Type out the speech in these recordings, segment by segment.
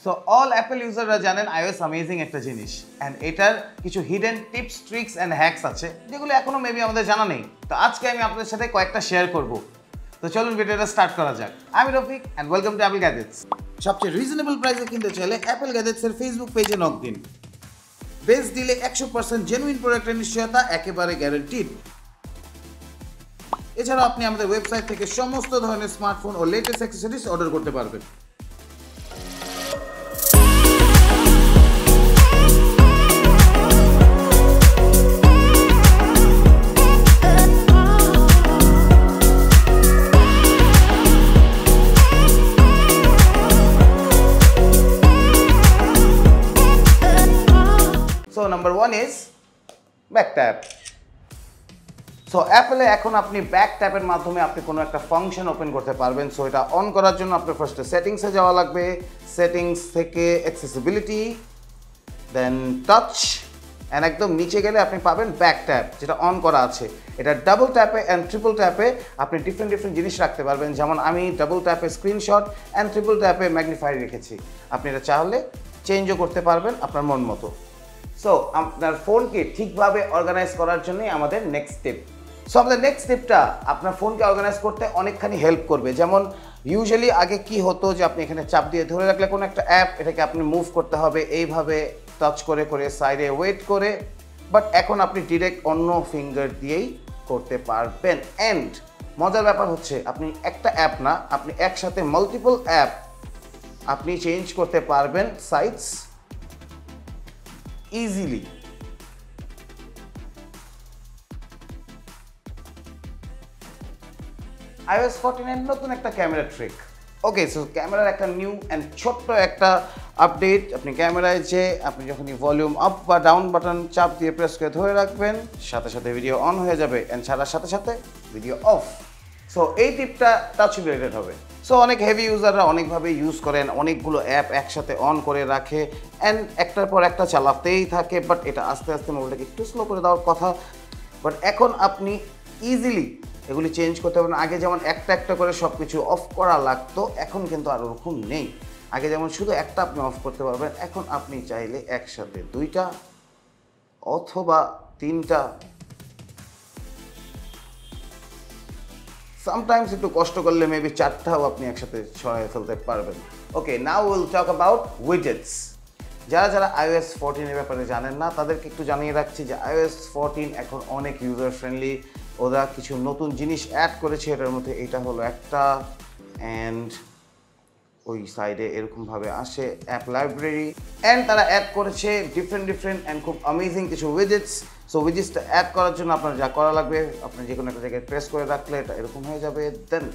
So all Apple ইউজাররা জানেন iOS amazing একটা জিনিস অ্যান্ড এটার কিছু hidden tips tricks and hacks আছে যেগুলো এখনো মেবি আমাদের জানা নেই। তো আজকে আমি আপনাদের সাথে কয়েকটা শেয়ার করব। তো চলুন ভিডিওটা স্টার্ট করা যাক। আমি Rafiq and welcome to Apple gadgets. সবচেয়ে রিজনেবল প্রাইসে কিনতে চাইলে অ্যাপেল গ্যাজেটসের ফেসবুক পেজে নক দিন। বেস্ট দিলে 100% জেনুইন প্রোডাক্টের নিশ্চয়তা একেবারে গ্যারান্টিড। এছাড়াও আপনি আমাদের ওয়েবসাইট থেকে সমস্ত ধরনের স্মার্টফোন ও লেটেস্ট অ্যাক্সেসরিজ অর্ডার করতে পারবেন। So number one is back tap. So অ্যাপেলে এখন আপনি ব্যাক ট্যাপের মাধ্যমে আপনি কোনো একটা ফাংশন ওপেন করতে পারবেন। সো এটা অন করার জন্য আপনার ফার্স্টে সেটিংসে যাওয়া লাগবে। সেটিংস থেকে অ্যাক্সেসিবিলিটি, দেন টাচ, অ্যান্ড একদম নিচে গেলে আপনি পাবেন ব্যাক ট্যাপ, যেটা অন করা আছে। এটা ডাবল ট্যাপে অ্যান্ড ট্রিপল ট্যাপে আপনি ডিফারেন্ট জিনিস রাখতে পারবেন। যেমন আমি ডাবল ট্যাপে স্ক্রিনশট অ্যান্ড ট্রিপল ট্যাপে ম্যাগনিফাই রেখেছি। আপনি এটা চাইলে চেঞ্জও করতে পারবেন আপনার মন মতো। সো আপনার ফোনকে ঠিকভাবে অর্গানাইজ করার জন্যই আমাদের নেক্সট স্টেপ। সো আমাদের নেক্সট স্টেপটা আপনার ফোনকে অর্গানাইজ করতে অনেকখানি হেল্প করবে। যেমন ইউজুয়ালি আগে কি হতো যে আপনি এখানে চাপ দিয়ে ধরে রাখলে কোনো একটা অ্যাপ, এটাকে আপনি মুভ করতে হবে এইভাবে টাচ করে করে সাইডে ওয়েট করে, বাট এখন আপনি ডিরেক্ট অন্য ফিঙ্গার দিয়েই করতে পারবেন। অ্যান্ড মজার ব্যাপার হচ্ছে আপনি একটা অ্যাপ না, আপনি একসাথে মাল্টিপল অ্যাপ আপনি চেঞ্জ করতে পারবেন সাইজ ইজিলি। iOS 14 এর নতুন একটা ক্যামেরা ট্রিক। ওকে, সো ক্যামেরার একটা নিউ অ্যান্ড ছোট্ট একটা আপডেট। আপনি ক্যামেরায় যে আপনি যখনই ভলিউম আপ বা ডাউন বাটন চাপ দিয়ে প্রেস করে ধরে রাখবেন, সাথে সাথে ভিডিও অন হয়ে যাবে অ্যান্ড ছাড়ার সাথে সাথে ভিডিও অফ। সো এই টিপটা টাচ রিলেটেড হবে। সো অনেক হেভি ইউজাররা অনেকভাবে ইউজ করেন, অনেকগুলো অ্যাপ একসাথে অন করে রাখে অ্যান্ড একটার পর একটা চালাতেই থাকে, বাট এটা আস্তে আস্তে মোবাইলটাকে একটু স্লো করে দেওয়ার কথা। বাট এখন আপনি ইজিলি এগুলি চেঞ্জ করতে পারবেন। আগে যেমন একটা একটা করে সব কিছু অফ করা লাগতো, এখন কিন্তু আর ওরকম নেই। আগে যেমন শুধু একটা আপনি অফ করতে পারবেন, এখন আপনি চাইলে একসাথে দুইটা অথবা তিনটা, সামটাইমস একটু কষ্ট করলে মেবি চারটাও আপনি একসাথে সরাই ফেলতে পারবেন। Okay, now will talk about widgets. যারা iOS 14 এর ব্যাপারে জানেন না তাদেরকে একটু জানিয়ে রাখছি যে iOS 14 এখন অনেক ইউজার ফ্রেন্ডলি। ওরা কিছু নতুন জিনিস অ্যাড করেছে, এটার মধ্যে এটা হলো একটা, অ্যান্ড ওই সাইডে এরকমভাবে আসে অ্যাপ লাইব্রেরি, অ্যান্ড তারা অ্যাড করেছে ডিফারেন্ট অ্যান্ড খুব অ্যামেজিং কিছু উইজেটস। সো উইজেটসটা অ্যাড করার জন্য আপনার যা করা লাগবে, আপনি যে কোনো একটা জায়গায় প্রেস করে রাখলে এটা এরকম হয়ে যাবে। দেন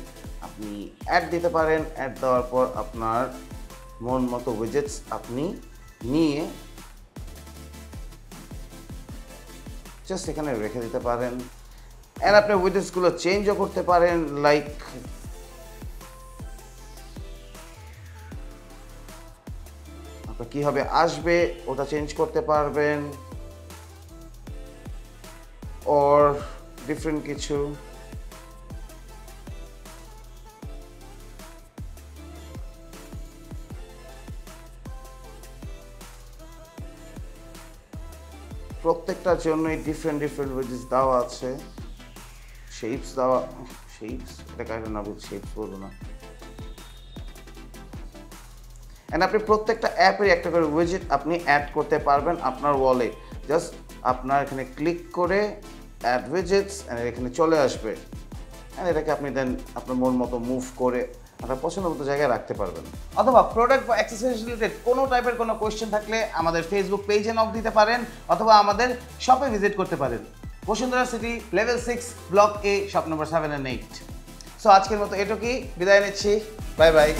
আপনি অ্যাড দিতে পারেন। অ্যাড দেওয়ার পর আপনার মন মতো উইজেটস আপনি নিয়ে জাস্ট এখানে রেখে দিতে পারেন। অ্যান্ড আপনি উইজেটসগুলো চেঞ্জও করতে পারেন, লাইক আপনার কীভাবে আসবে ওটা চেঞ্জ করতে পারবেন, অর ডিফারেন্ট কিছু। প্রত্যেকটার জন্যই ডিফারেন্ট উইজেটস দেওয়া আছে। শেপস দেওয়া, শেপস এটা কারণ না, শেপস বলবো না। অ্যান্ড আপনি প্রত্যেকটা অ্যাপের একটা করে উইজেট আপনি অ্যাড করতে পারবেন আপনার ওয়ালে। জাস্ট আপনার এখানে ক্লিক করে অ্যাড উইজেটস, অ্যান্ড এখানে চলে আসবে। অ্যান্ড এটাকে আপনি দেন আপনার মন মতো মুভ করে আপনার পছন্দ মতো জায়গায় রাখতে পারবেন। অথবা প্রোডাক্ট বা অ্যাক্সেসরিজ রিলেটেড কোনো টাইপের কোনো কোয়েশ্চেন থাকলে আমাদের ফেসবুক পেজে নক দিতে পারেন, অথবা আমাদের শপে ভিজিট করতে পারেন। Bashundhara city, level 6, block A, shop number 7 and 8। So আজকের মতো এটুকুই, বিদায় নিচ্ছি। Bye bye.